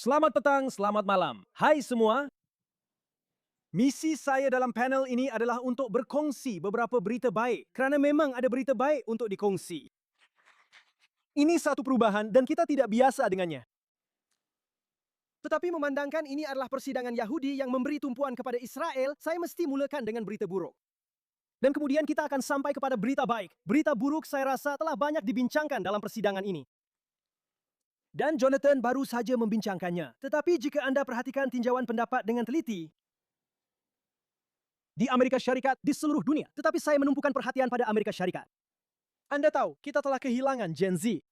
Selamat petang, selamat malam. Hai semua. Misi saya dalam panel ini adalah untuk berkongsi beberapa berita baik, kerana memang ada berita baik untuk dikongsi. Ini satu perubahan dan kita tidak biasa dengannya. Tetapi memandangkan ini adalah persidangan Yahudi yang memberi tumpuan kepada Israel, saya mesti mulakan dengan berita buruk. Dan kemudian kita akan sampai kepada berita baik. Berita buruk saya rasa telah banyak dibincangkan dalam persidangan ini. Dan Jonathan baru saja membincangkannya. Tetapi jika Anda perhatikan tinjauan pendapat dengan teliti, di Amerika Syarikat, di seluruh dunia, tetapi saya menumpukan perhatian pada Amerika Syarikat. Anda tahu, kita telah kehilangan Gen Z.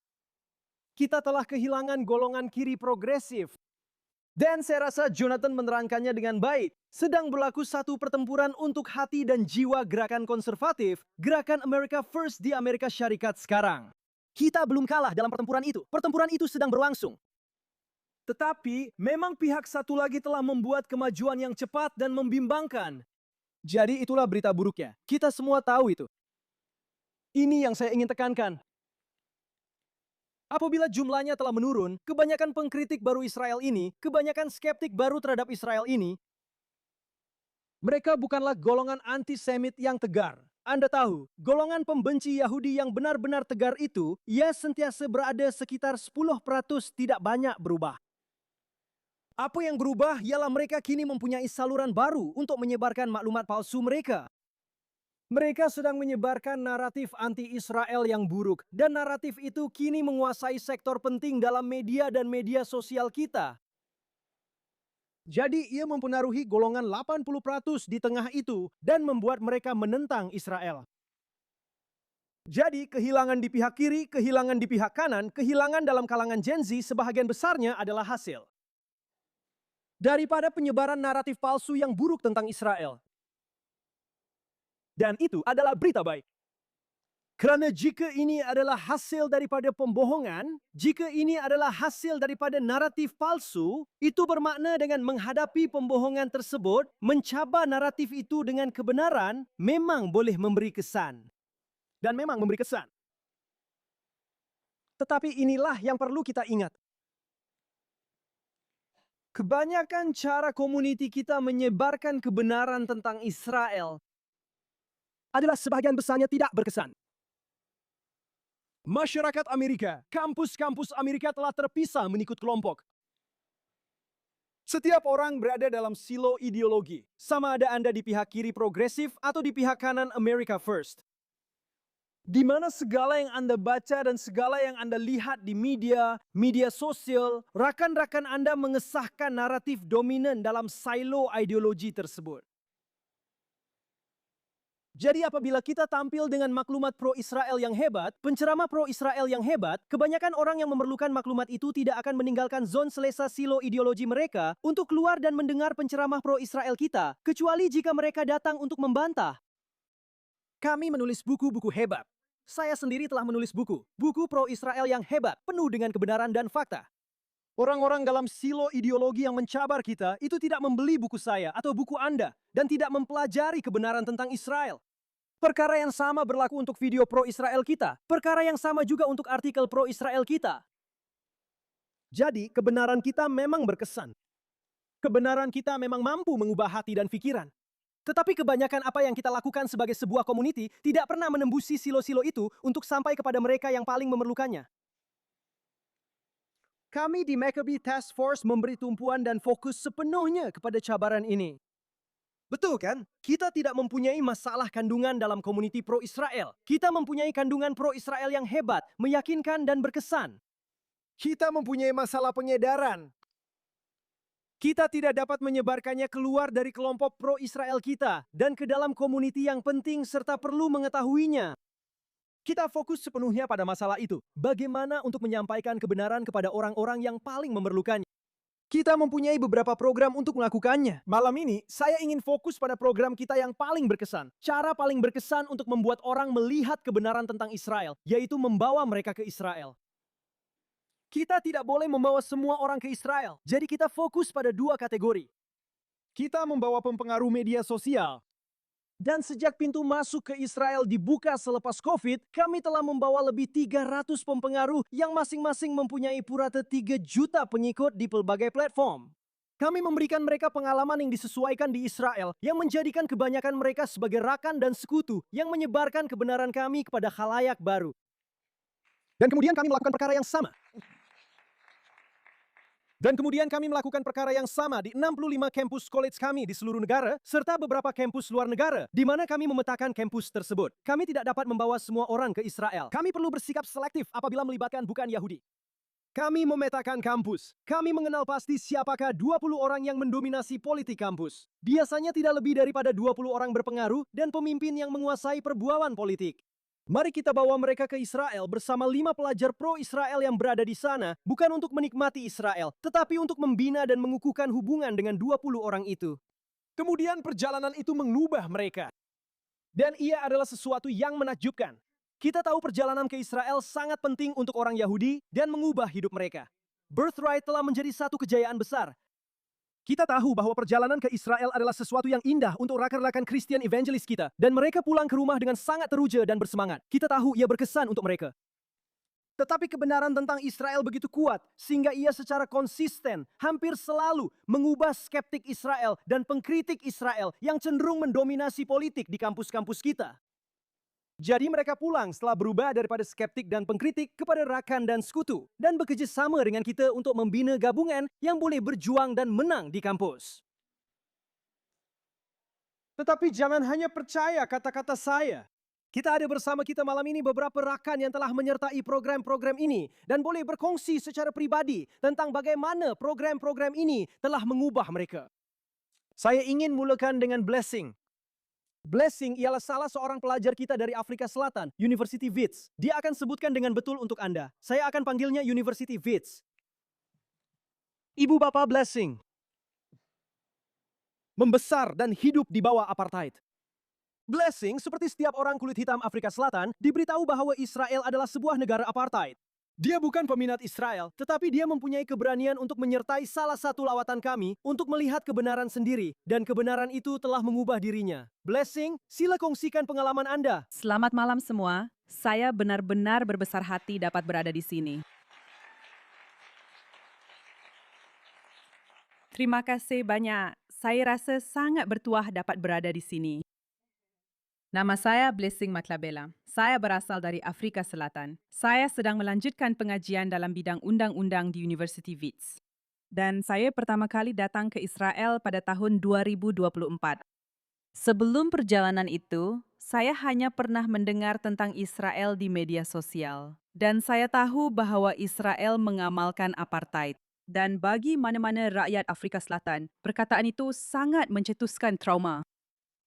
Kita telah kehilangan golongan kiri progresif. Dan saya rasa Jonathan menerangkannya dengan baik. Sedang berlaku satu pertempuran untuk hati dan jiwa gerakan konservatif, gerakan America First di Amerika Syarikat sekarang. Kita belum kalah dalam pertempuran itu. Pertempuran itu sedang berlangsung. Tetapi, memang pihak satu lagi telah membuat kemajuan yang cepat dan membimbangkan. Jadi itulah berita buruknya. Kita semua tahu itu. Ini yang saya ingin tekankan. Apabila jumlahnya telah menurun, kebanyakan pengkritik baru Israel ini, kebanyakan skeptik baru terhadap Israel ini, mereka bukanlah golongan antisemit yang tegar. Anda tahu, golongan pembenci Yahudi yang benar-benar tegar itu, ia sentiasa berada sekitar 10%, tidak banyak berubah. Apa yang berubah ialah mereka kini mempunyai saluran baru untuk menyebarkan maklumat palsu mereka. Mereka sedang menyebarkan naratif anti-Israel yang buruk, dan naratif itu kini menguasai sektor penting dalam media dan media sosial kita. Jadi ia mempengaruhi golongan 80% di tengah itu dan membuat mereka menentang Israel. Jadi kehilangan di pihak kiri, kehilangan di pihak kanan, kehilangan dalam kalangan Gen Z sebahagian besarnya adalah hasil daripada penyebaran naratif palsu yang buruk tentang Israel. Dan itu adalah berita baik. Kerana jika ini adalah hasil daripada pembohongan, jika ini adalah hasil daripada naratif palsu, itu bermakna dengan menghadapi pembohongan tersebut, mencabar naratif itu dengan kebenaran, memang boleh memberi kesan. Dan memang memberi kesan. Tetapi inilah yang perlu kita ingat. Kebanyakan cara komuniti kita menyebarkan kebenaran tentang Israel adalah sebahagian besarnya tidak berkesan. Masyarakat Amerika, kampus-kampus Amerika telah terpisah mengikut kelompok. Setiap orang berada dalam silo ideologi, sama ada Anda di pihak kiri progresif atau di pihak kanan America First. Di mana segala yang Anda baca dan segala yang Anda lihat di media sosial, rakan-rakan Anda mengesahkan naratif dominan dalam silo ideologi tersebut. Jadi apabila kita tampil dengan maklumat pro-Israel yang hebat, penceramah pro-Israel yang hebat, kebanyakan orang yang memerlukan maklumat itu tidak akan meninggalkan zon selesa silo ideologi mereka untuk keluar dan mendengar penceramah pro-Israel kita, kecuali jika mereka datang untuk membantah. Kami menulis buku-buku hebat. Saya sendiri telah menulis buku pro-Israel yang hebat, penuh dengan kebenaran dan fakta. Orang-orang dalam silo ideologi yang mencabar kita itu tidak membeli buku saya atau buku Anda dan tidak mempelajari kebenaran tentang Israel. Perkara yang sama berlaku untuk video pro-Israel kita. Perkara yang sama juga untuk artikel pro-Israel kita. Jadi, kebenaran kita memang berkesan. Kebenaran kita memang mampu mengubah hati dan pikiran. Tetapi kebanyakan apa yang kita lakukan sebagai sebuah komuniti tidak pernah menembusi silo-silo itu untuk sampai kepada mereka yang paling memerlukannya. Kami di Maccabee Task Force memberi tumpuan dan fokus sepenuhnya kepada cabaran ini. Betul kan? Kita tidak mempunyai masalah kandungan dalam komuniti pro-Israel. Kita mempunyai kandungan pro-Israel yang hebat, meyakinkan dan berkesan. Kita mempunyai masalah pengedaran. Kita tidak dapat menyebarkannya keluar dari kelompok pro-Israel kita dan ke dalam komuniti yang penting serta perlu mengetahuinya. Kita fokus sepenuhnya pada masalah itu. Bagaimana untuk menyampaikan kebenaran kepada orang-orang yang paling memerlukannya. Kita mempunyai beberapa program untuk melakukannya. Malam ini, saya ingin fokus pada program kita yang paling berkesan. Cara paling berkesan untuk membuat orang melihat kebenaran tentang Israel, yaitu membawa mereka ke Israel. Kita tidak boleh membawa semua orang ke Israel. Jadi kita fokus pada dua kategori. Kita membawa pempengaruh media sosial. Dan sejak pintu masuk ke Israel dibuka selepas COVID, kami telah membawa lebih 300 pempengaruh yang masing-masing mempunyai purata 3 juta pengikut di pelbagai platform. Kami memberikan mereka pengalaman yang disesuaikan di Israel, yang menjadikan kebanyakan mereka sebagai rakan dan sekutu yang menyebarkan kebenaran kami kepada khalayak baru. Dan kemudian kami melakukan perkara yang sama. Di 65 kampus college kami di seluruh negara, serta beberapa kampus luar negara, di mana kami memetakan kampus tersebut. Kami tidak dapat membawa semua orang ke Israel. Kami perlu bersikap selektif apabila melibatkan bukan Yahudi. Kami memetakan kampus. Kami mengenal pasti siapakah 20 orang yang mendominasi politik kampus. Biasanya tidak lebih daripada 20 orang berpengaruh dan pemimpin yang menguasai perbualan politik. Mari kita bawa mereka ke Israel bersama 5 pelajar pro-Israel yang berada di sana, bukan untuk menikmati Israel, tetapi untuk membina dan mengukuhkan hubungan dengan 20 orang itu. Kemudian perjalanan itu mengubah mereka. Dan ia adalah sesuatu yang menakjubkan. Kita tahu perjalanan ke Israel sangat penting untuk orang Yahudi dan mengubah hidup mereka. Birthright telah menjadi satu kejayaan besar. Kita tahu bahwa perjalanan ke Israel adalah sesuatu yang indah untuk rakan-rakan Christian evangelis kita, dan mereka pulang ke rumah dengan sangat teruja dan bersemangat. Kita tahu ia berkesan untuk mereka. Tetapi kebenaran tentang Israel begitu kuat, sehingga ia secara konsisten, hampir selalu mengubah skeptik Israel dan pengkritik Israel yang cenderung mendominasi politik di kampus-kampus kita. Jadi mereka pulang setelah berubah daripada skeptik dan pengkritik kepada rakan dan sekutu, dan bekerja sama dengan kita untuk membina gabungan yang boleh berjuang dan menang di kampus. Tetapi jangan hanya percaya kata-kata saya. Kita ada bersama kita malam ini beberapa rakan yang telah menyertai program-program ini dan boleh berkongsi secara pribadi tentang bagaimana program-program ini telah mengubah mereka. Saya ingin mulakan dengan Blessing. Blessing ialah salah seorang pelajar kita dari Afrika Selatan, University Wits. Dia akan sebutkan dengan betul untuk Anda. Saya akan panggilnya University Wits. Ibu Bapa Blessing membesar dan hidup di bawah apartheid. Blessing, seperti setiap orang kulit hitam Afrika Selatan, diberitahu bahwa Israel adalah sebuah negara apartheid. Dia bukan peminat Israel, tetapi dia mempunyai keberanian untuk menyertai salah satu lawatan kami untuk melihat kebenaran sendiri, dan kebenaran itu telah mengubah dirinya. Blessing, sila kongsikan pengalaman Anda. Selamat malam semua. Saya benar-benar berbesar hati dapat berada di sini. Terima kasih banyak. Saya rasa sangat bertuah dapat berada di sini. Nama saya Blessing Matlabela. Saya berasal dari Afrika Selatan. Saya sedang melanjutkan pengajian dalam bidang undang-undang di University Wits. Dan saya pertama kali datang ke Israel pada tahun 2024. Sebelum perjalanan itu, saya hanya pernah mendengar tentang Israel di media sosial. Dan saya tahu bahwa Israel mengamalkan apartheid. Dan bagi mana-mana rakyat Afrika Selatan, perkataan itu sangat mencetuskan trauma.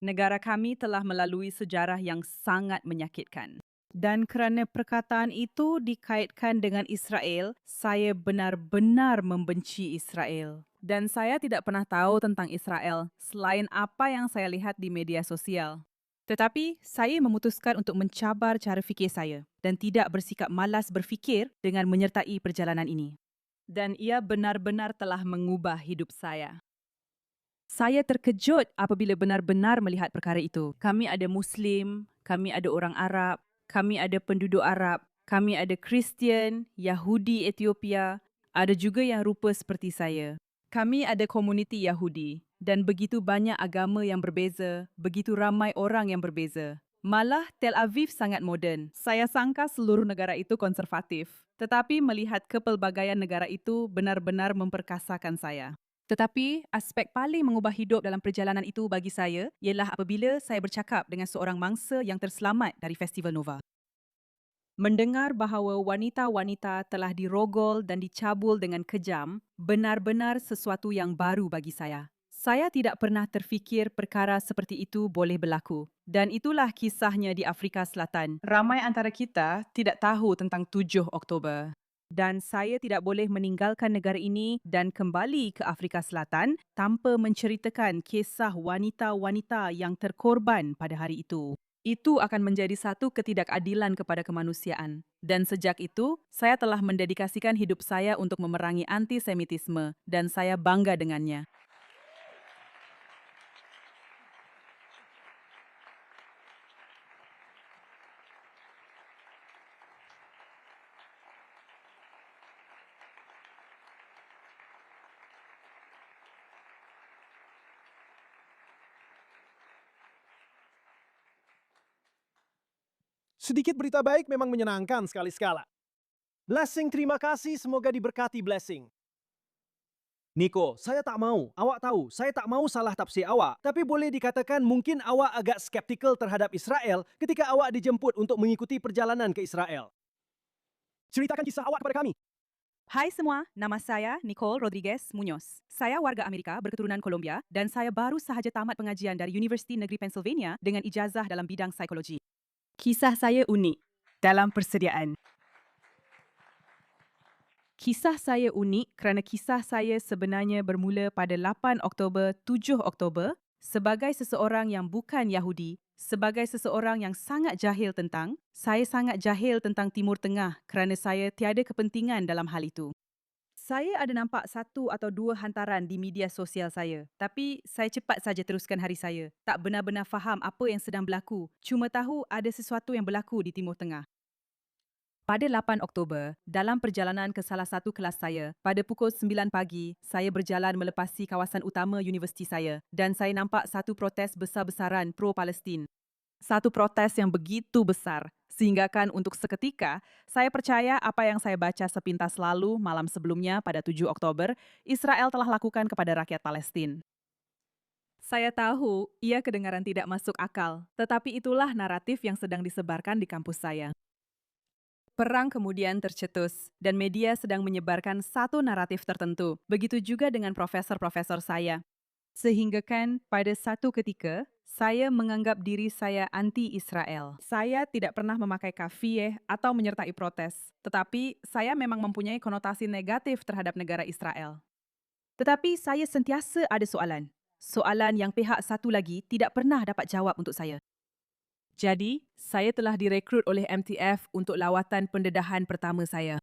Negara kami telah melalui sejarah yang sangat menyakitkan. Dan kerana perkataan itu dikaitkan dengan Israel, saya benar-benar membenci Israel. Dan saya tidak pernah tahu tentang Israel selain apa yang saya lihat di media sosial. Tetapi saya memutuskan untuk mencabar cara fikir saya dan tidak bersikap malas berfikir dengan menyertai perjalanan ini. Dan ia benar-benar telah mengubah hidup saya. Saya terkejut apabila benar-benar melihat perkara itu. Kami ada Muslim, kami ada orang Arab, kami ada penduduk Arab, kami ada Kristian, Yahudi Ethiopia, ada juga yang rupa seperti saya. Kami ada komuniti Yahudi dan begitu banyak agama yang berbeza, begitu ramai orang yang berbeza. Malah Tel Aviv sangat moden. Saya sangka seluruh negara itu konservatif. Tetapi melihat kepelbagaian negara itu benar-benar memperkasakan saya. Tetapi aspek paling mengubah hidup dalam perjalanan itu bagi saya ialah apabila saya bercakap dengan seorang mangsa yang terselamat dari Festival Nova. Mendengar bahawa wanita-wanita telah dirogol dan dicabul dengan kejam benar-benar sesuatu yang baru bagi saya. Saya tidak pernah terfikir perkara seperti itu boleh berlaku. Dan itulah kisahnya di Afrika Selatan. Ramai antara kita tidak tahu tentang 7 Oktober. Dan saya tidak boleh meninggalkan negara ini dan kembali ke Afrika Selatan tanpa menceritakan kisah wanita-wanita yang terkorban pada hari itu. Itu akan menjadi satu ketidakadilan kepada kemanusiaan. Dan sejak itu, saya telah mendedikasikan hidup saya untuk memerangi antisemitisme dan saya bangga dengannya. Sedikit berita baik memang menyenangkan sekali-sekala. Blessing, terima kasih. Semoga diberkati Blessing. Niko, saya tak mau. Awak tahu, saya tak mau salah tafsir awak. Tapi boleh dikatakan mungkin awak agak skeptikal terhadap Israel ketika awak dijemput untuk mengikuti perjalanan ke Israel. Ceritakan kisah awak kepada kami. Hai semua, nama saya Nicole Rodriguez Munoz. Saya warga Amerika berketurunan Kolombia dan saya baru sahaja tamat pengajian dari Universiti Negeri Pennsylvania dengan ijazah dalam bidang psikologi. Kisah saya unik dalam persediaan. Kisah saya unik kerana kisah saya sebenarnya bermula pada 8 Oktober 7 Oktober sebagai seseorang yang bukan Yahudi, sebagai seseorang yang sangat jahil tentang, saya sangat jahil tentang Timur Tengah kerana saya tiada kepentingan dalam hal itu. Saya ada nampak satu atau dua hantaran di media sosial saya, tapi saya cepat saja teruskan hari saya. Tak benar-benar faham apa yang sedang berlaku, cuma tahu ada sesuatu yang berlaku di Timur Tengah. Pada 8 Oktober, dalam perjalanan ke salah satu kelas saya, pada pukul 9 pagi, saya berjalan melepasi kawasan utama universiti saya dan saya nampak satu protes besar-besaran pro-Palestin. Satu protes yang begitu besar, sehinggakan untuk seketika, saya percaya apa yang saya baca sepintas lalu malam sebelumnya pada 7 Oktober, Israel telah lakukan kepada rakyat Palestin. Saya tahu ia kedengaran tidak masuk akal, tetapi itulah naratif yang sedang disebarkan di kampus saya. Perang kemudian tercetus dan media sedang menyebarkan satu naratif tertentu. Begitu juga dengan profesor-profesor saya. Sehinggakan pada satu ketika, saya menganggap diri saya anti-Israel. Saya tidak pernah memakai kafiyeh atau menyertai protes, tetapi saya memang mempunyai konotasi negatif terhadap negara Israel. Tetapi saya sentiasa ada soalan. Soalan yang pihak satu lagi tidak pernah dapat jawab untuk saya. Jadi, saya telah direkrut oleh MTF untuk lawatan pendedahan pertama saya.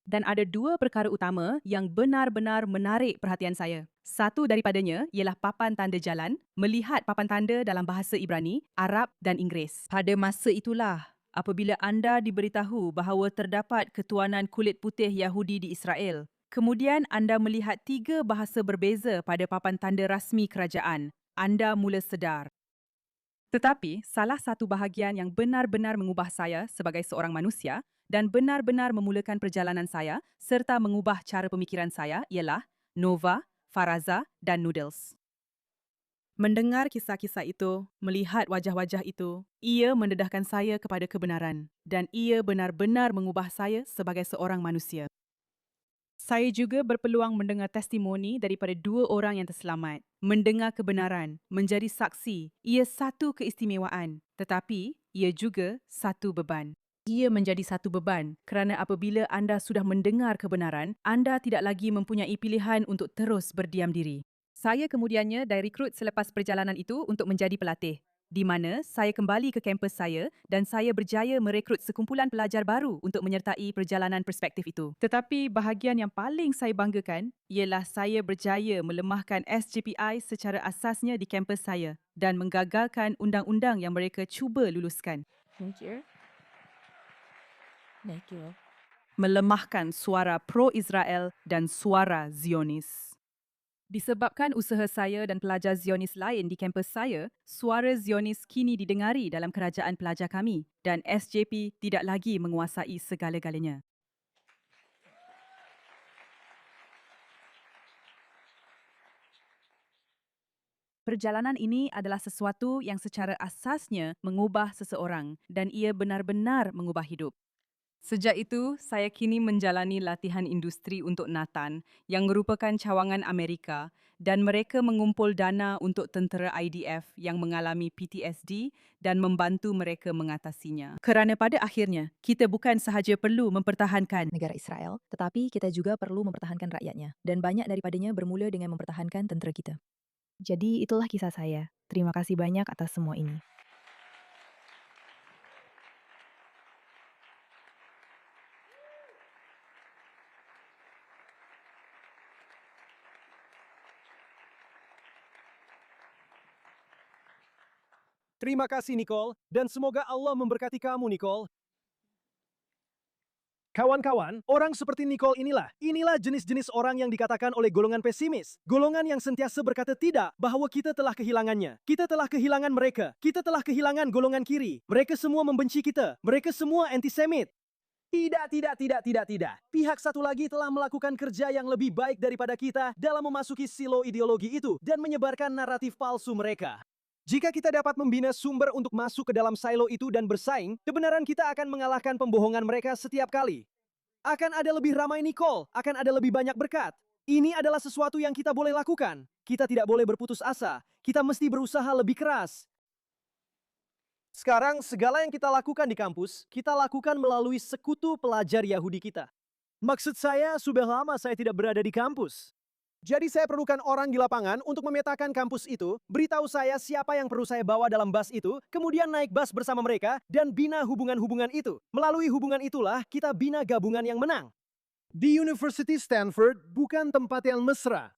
Dan ada dua perkara utama yang benar-benar menarik perhatian saya. Satu daripadanya ialah papan tanda jalan, melihat papan tanda dalam bahasa Ibrani, Arab dan Inggeris. Pada masa itulah, apabila anda diberitahu bahawa terdapat ketuanan kulit putih Yahudi di Israel, kemudian anda melihat tiga bahasa berbeza pada papan tanda rasmi kerajaan, anda mula sedar. Tetapi, salah satu bahagian yang benar-benar mengubah saya sebagai seorang manusia dan benar-benar memulakan perjalanan saya serta mengubah cara pemikiran saya ialah Nova, Faraza dan Noodles. Mendengar kisah-kisah itu, melihat wajah-wajah itu, ia mendedahkan saya kepada kebenaran dan ia benar-benar mengubah saya sebagai seorang manusia. Saya juga berpeluang mendengar testimoni daripada dua orang yang terselamat. Mendengar kebenaran, menjadi saksi, ia satu keistimewaan. Tetapi, ia juga satu beban. Ia menjadi satu beban kerana apabila anda sudah mendengar kebenaran, anda tidak lagi mempunyai pilihan untuk terus berdiam diri. Saya kemudiannya direkrut selepas perjalanan itu untuk menjadi pelatih, di mana saya kembali ke kampus saya dan saya berjaya merekrut sekumpulan pelajar baru untuk menyertai perjalanan perspektif itu. Tetapi bahagian yang paling saya banggakan ialah saya berjaya melemahkan SJPI secara asasnya di kampus saya dan menggagalkan undang-undang yang mereka cuba luluskan. Thank you. Thank you. Melemahkan suara pro-Israel dan suara Zionis. Disebabkan usaha saya dan pelajar Zionis lain di kampus saya, suara Zionis kini didengari dalam kerajaan pelajar kami dan SJP tidak lagi menguasai segala-galanya. Perjalanan ini adalah sesuatu yang secara asasnya mengubah seseorang dan ia benar-benar mengubah hidup. Sejak itu, saya kini menjalani latihan industri untuk Nathan yang merupakan cawangan Amerika dan mereka mengumpul dana untuk tentera IDF yang mengalami PTSD dan membantu mereka mengatasinya. Kerana pada akhirnya, kita bukan sahaja perlu mempertahankan Negara Israel, tetapi kita juga perlu mempertahankan rakyatnya. Dan banyak daripadanya bermula dengan mempertahankan tentera kita. Jadi itulah kisah saya. Terima kasih banyak atas semua ini. Terima kasih Nicole dan semoga Allah memberkati kamu Nicole. Kawan-kawan, orang seperti Nicole inilah jenis-jenis orang yang dikatakan oleh golongan pesimis. Golongan yang sentiasa berkata tidak bahwa kita telah kehilangannya. Kita telah kehilangan mereka. Kita telah kehilangan golongan kiri. Mereka semua membenci kita. Mereka semua antisemit. Tidak. Pihak satu lagi telah melakukan kerja yang lebih baik daripada kita dalam memasuki silo ideologi itu dan menyebarkan naratif palsu mereka. Jika kita dapat membina sumber untuk masuk ke dalam silo itu dan bersaing, kebenaran kita akan mengalahkan pembohongan mereka setiap kali. Akan ada lebih ramai Nicole, akan ada lebih banyak berkat. Ini adalah sesuatu yang kita boleh lakukan. Kita tidak boleh berputus asa. Kita mesti berusaha lebih keras. Sekarang, segala yang kita lakukan di kampus, kita lakukan melalui sekutu pelajar Yahudi kita. Maksud saya, sudah lama saya tidak berada di kampus. Jadi saya perlukan orang di lapangan untuk memetakan kampus itu, beritahu saya siapa yang perlu saya bawa dalam bus itu, kemudian naik bus bersama mereka, dan bina hubungan-hubungan itu. Melalui hubungan itulah, kita bina gabungan yang menang. Di University Stanford, bukan tempat yang mesra.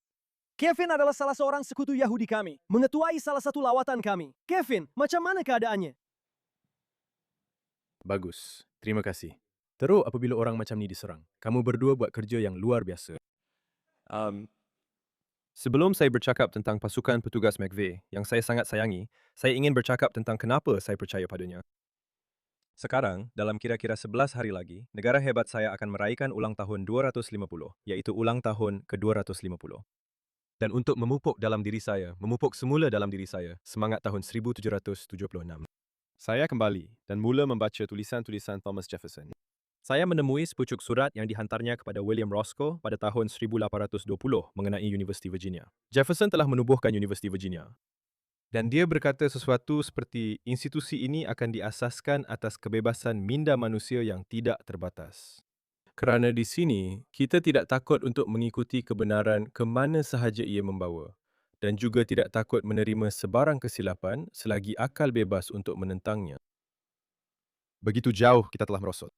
Kevin adalah salah seorang sekutu Yahudi kami, mengetuai salah satu lawatan kami. Kevin, macam mana keadaannya? Bagus, terima kasih. Teruk apabila orang macam ni diserang. Kamu berdua buat kerja yang luar biasa. Sebelum saya bercakap tentang pasukan petugas McVeigh yang saya sangat sayangi, saya ingin bercakap tentang kenapa saya percaya padanya. Sekarang, dalam kira-kira 11 hari lagi, negara hebat saya akan meraihkan ulang tahun 250, iaitu ulang tahun ke-250. Dan untuk memupuk dalam diri saya, memupuk semula dalam diri saya, semangat tahun 1776. Saya kembali dan mula membaca tulisan-tulisan Thomas Jefferson. Saya menemui sepucuk surat yang dihantarnya kepada William Roscoe pada tahun 1820 mengenai University Virginia. Jefferson telah menubuhkan University Virginia. Dan dia berkata sesuatu seperti institusi ini akan diasaskan atas kebebasan minda manusia yang tidak terbatas. Kerana di sini, kita tidak takut untuk mengikuti kebenaran ke mana sahaja ia membawa. Dan juga tidak takut menerima sebarang kesilapan selagi akal bebas untuk menentangnya. Begitu jauh kita telah merosot.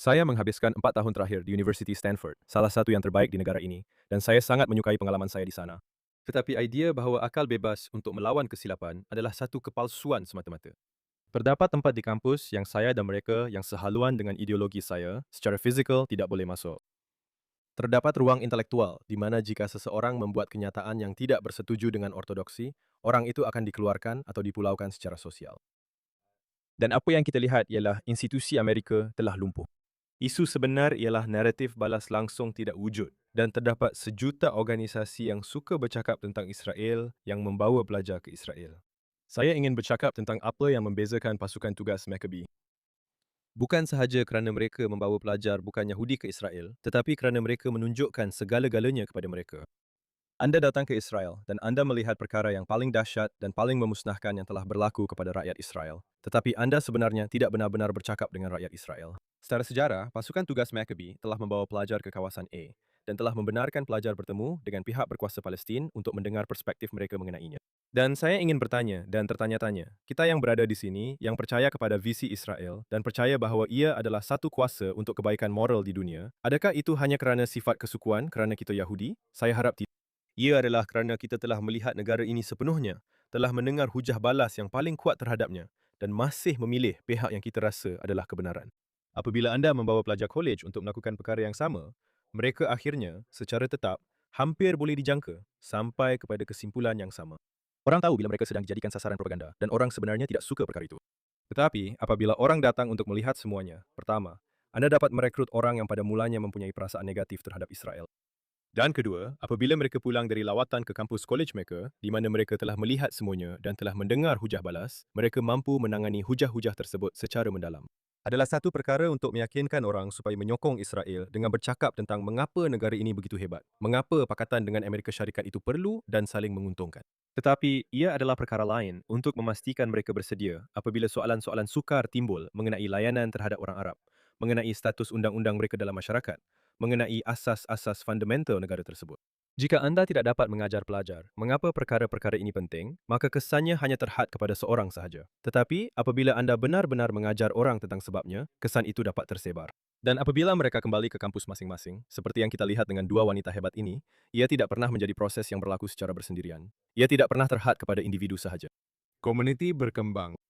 Saya menghabiskan 4 tahun terakhir di University Stanford, salah satu yang terbaik di negara ini, dan saya sangat menyukai pengalaman saya di sana. Tetapi idea bahawa akal bebas untuk melawan kesilapan adalah satu kepalsuan semata-mata. Terdapat tempat di kampus yang saya dan mereka yang sehaluan dengan ideologi saya secara fizikal tidak boleh masuk. Terdapat ruang intelektual di mana jika seseorang membuat kenyataan yang tidak bersetuju dengan ortodoksi, orang itu akan dikeluarkan atau dipulaukan secara sosial. Dan apa yang kita lihat ialah institusi Amerika telah lumpuh. Isu sebenar ialah naratif balas langsung tidak wujud dan terdapat sejuta organisasi yang suka bercakap tentang Israel yang membawa pelajar ke Israel. Saya ingin bercakap tentang apa yang membezakan pasukan tugas Maccabee. Bukan sahaja kerana mereka membawa pelajar bukan Yahudi ke Israel, tetapi kerana mereka menunjukkan segala-galanya kepada mereka. Anda datang ke Israel dan Anda melihat perkara yang paling dahsyat dan paling memusnahkan yang telah berlaku kepada rakyat Israel. Tetapi Anda sebenarnya tidak benar-benar bercakap dengan rakyat Israel. Secara sejarah, pasukan tugas Maccabee telah membawa pelajar ke kawasan A dan telah membenarkan pelajar bertemu dengan pihak berkuasa Palestin untuk mendengar perspektif mereka mengenainya. Dan saya ingin bertanya dan tertanya-tanya, kita yang berada di sini, yang percaya kepada visi Israel dan percaya bahawa ia adalah satu kuasa untuk kebaikan moral di dunia, adakah itu hanya kerana sifat kesukuan kerana kita Yahudi? Saya harap tidak. Ia adalah kerana kita telah melihat negara ini sepenuhnya, telah mendengar hujah balas yang paling kuat terhadapnya dan masih memilih pihak yang kita rasa adalah kebenaran. Apabila anda membawa pelajar kolej untuk melakukan perkara yang sama, mereka akhirnya, secara tetap, hampir boleh dijangka sampai kepada kesimpulan yang sama. Orang tahu bila mereka sedang dijadikan sasaran propaganda dan orang sebenarnya tidak suka perkara itu. Tetapi, apabila orang datang untuk melihat semuanya, pertama, anda dapat merekrut orang yang pada mulanya mempunyai perasaan negatif terhadap Israel. Dan kedua, apabila mereka pulang dari lawatan ke kampus kolej mereka, di mana mereka telah melihat semuanya dan telah mendengar hujah balas, mereka mampu menangani hujah-hujah tersebut secara mendalam. Adalah satu perkara untuk meyakinkan orang supaya menyokong Israel dengan bercakap tentang mengapa negara ini begitu hebat, mengapa pakatan dengan Amerika Syarikat itu perlu dan saling menguntungkan. Tetapi, ia adalah perkara lain untuk memastikan mereka bersedia apabila soalan-soalan sukar timbul mengenai layanan terhadap orang Arab, mengenai status undang-undang mereka dalam masyarakat, mengenai asas-asas fundamental negara tersebut. Jika anda tidak dapat mengajar pelajar mengapa perkara-perkara ini penting, maka kesannya hanya terhad kepada seorang sahaja. Tetapi, apabila anda benar-benar mengajar orang tentang sebabnya, kesan itu dapat tersebar. Dan apabila mereka kembali ke kampus masing-masing, seperti yang kita lihat dengan dua wanita hebat ini, ia tidak pernah menjadi proses yang berlaku secara bersendirian. Ia tidak pernah terhad kepada individu sahaja. Komuniti berkembang.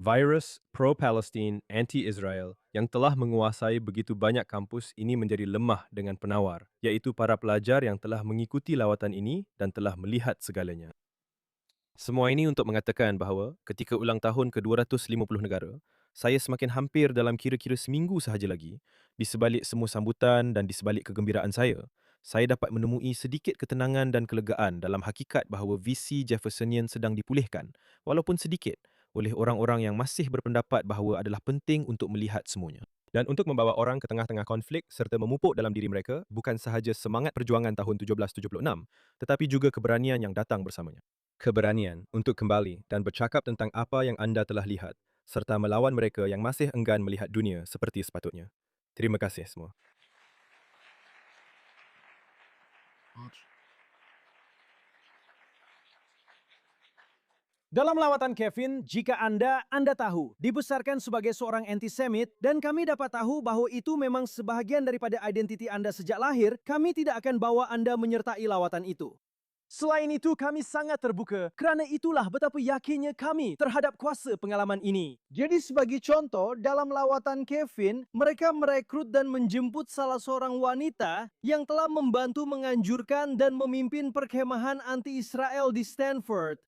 Virus pro-Palestine, anti-Israel yang telah menguasai begitu banyak kampus ini menjadi lemah dengan penawar, iaitu para pelajar yang telah mengikuti lawatan ini dan telah melihat segalanya. Semua ini untuk mengatakan bahawa ketika ulang tahun ke-250 negara, saya semakin hampir dalam kira-kira seminggu sahaja lagi, di sebalik semua sambutan dan di sebalik kegembiraan saya dapat menemui sedikit ketenangan dan kelegaan dalam hakikat bahawa visi Jeffersonian sedang dipulihkan, walaupun sedikit, oleh orang-orang yang masih berpendapat bahawa adalah penting untuk melihat semuanya. Dan untuk membawa orang ke tengah-tengah konflik serta memupuk dalam diri mereka bukan sahaja semangat perjuangan tahun 1776, tetapi juga keberanian yang datang bersamanya. Keberanian untuk kembali dan bercakap tentang apa yang anda telah lihat, serta melawan mereka yang masih enggan melihat dunia seperti sepatutnya. Terima kasih semua. Dalam lawatan Kevin, jika Anda tahu, dibesarkan sebagai seorang antisemit, dan kami dapat tahu bahwa itu memang sebahagian daripada identiti Anda sejak lahir, kami tidak akan bawa Anda menyertai lawatan itu. Selain itu, kami sangat terbuka kerana itulah betapa yakinnya kami terhadap kuasa pengalaman ini. Jadi sebagai contoh, dalam lawatan Kevin, mereka merekrut dan menjemput salah seorang wanita yang telah membantu menganjurkan dan memimpin perkemahan anti-Israel di Stanford.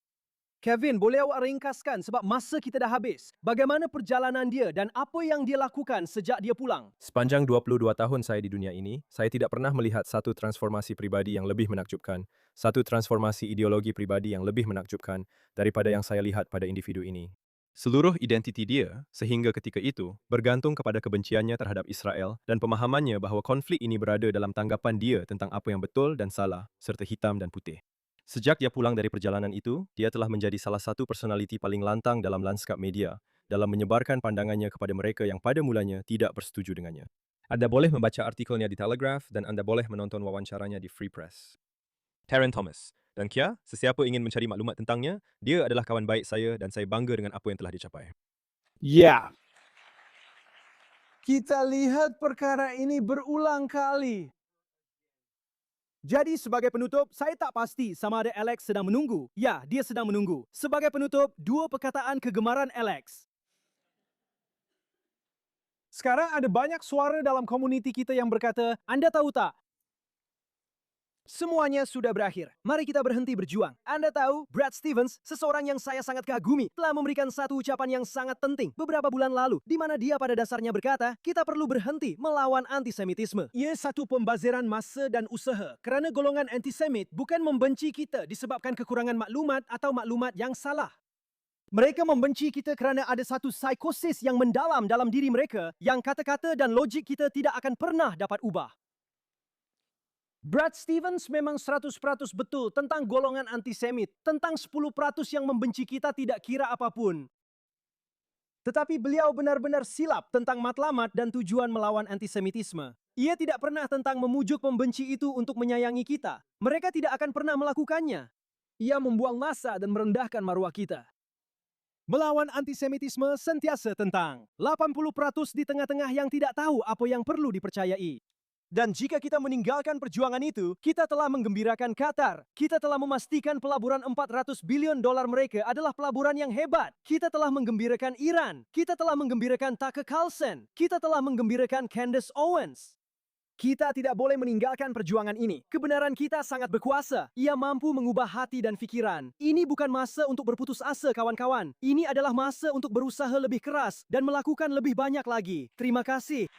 Kevin, boleh awak ringkaskan sebab masa kita dah habis. Bagaimana perjalanan dia dan apa yang dia lakukan sejak dia pulang? Sepanjang 22 tahun saya di dunia ini, saya tidak pernah melihat satu transformasi pribadi yang lebih menakjubkan, satu transformasi ideologi pribadi yang lebih menakjubkan daripada yang saya lihat pada individu ini. Seluruh identiti dia, sehingga ketika itu, bergantung kepada kebenciannya terhadap Israel dan pemahamannya bahawa konflik ini berada dalam tanggapan dia tentang apa yang betul dan salah, serta hitam dan putih. Sejak dia pulang dari perjalanan itu, dia telah menjadi salah satu personaliti paling lantang dalam lanskap media dalam menyebarkan pandangannya kepada mereka yang pada mulanya tidak bersetuju dengannya. Anda boleh membaca artikelnya di Telegraph dan Anda boleh menonton wawancaranya di Free Press. Taran Thomas. Dan Kia, sesiapa ingin mencari maklumat tentangnya, dia adalah kawan baik saya dan saya bangga dengan apa yang telah dicapai. Ya. Kita lihat perkara ini berulang kali. Jadi sebagai penutup, saya tak pasti sama ada Alex sedang menunggu. Ya, dia sedang menunggu. Sebagai penutup, 2 perkataan kegemaran Alex. Sekarang ada banyak suara dalam komuniti kita yang berkata, Anda tahu tak? Semuanya sudah berakhir. Mari kita berhenti berjuang. Anda tahu, Brad Stevens, seseorang yang saya sangat kagumi, telah memberikan satu ucapan yang sangat penting beberapa bulan lalu, di mana dia pada dasarnya berkata, kita perlu berhenti melawan antisemitisme. Ia satu pembaziran masa dan usaha, kerana golongan antisemit bukan membenci kita disebabkan kekurangan maklumat atau maklumat yang salah. Mereka membenci kita kerana ada satu psikosis yang mendalam dalam diri mereka yang kata-kata dan logik kita tidak akan pernah dapat ubah. Brad Stevens memang 100% betul tentang golongan antisemit, tentang 10% yang membenci kita tidak kira apapun. Tetapi beliau benar-benar silap tentang matlamat dan tujuan melawan antisemitisme. Ia tidak pernah tentang memujuk pembenci itu untuk menyayangi kita. Mereka tidak akan pernah melakukannya. Ia membuang masa dan merendahkan maruah kita. Melawan antisemitisme sentiasa tentang 80% di tengah-tengah yang tidak tahu apa yang perlu dipercayai. Dan jika kita meninggalkan perjuangan itu, kita telah menggembirakan Qatar. Kita telah memastikan pelaburan $400 billion mereka adalah pelaburan yang hebat. Kita telah menggembirakan Iran. Kita telah menggembirakan Tucker Carlson. Kita telah menggembirakan Candace Owens. Kita tidak boleh meninggalkan perjuangan ini. Kebenaran kita sangat berkuasa. Ia mampu mengubah hati dan fikiran. Ini bukan masa untuk berputus asa, kawan-kawan. Ini adalah masa untuk berusaha lebih keras dan melakukan lebih banyak lagi. Terima kasih.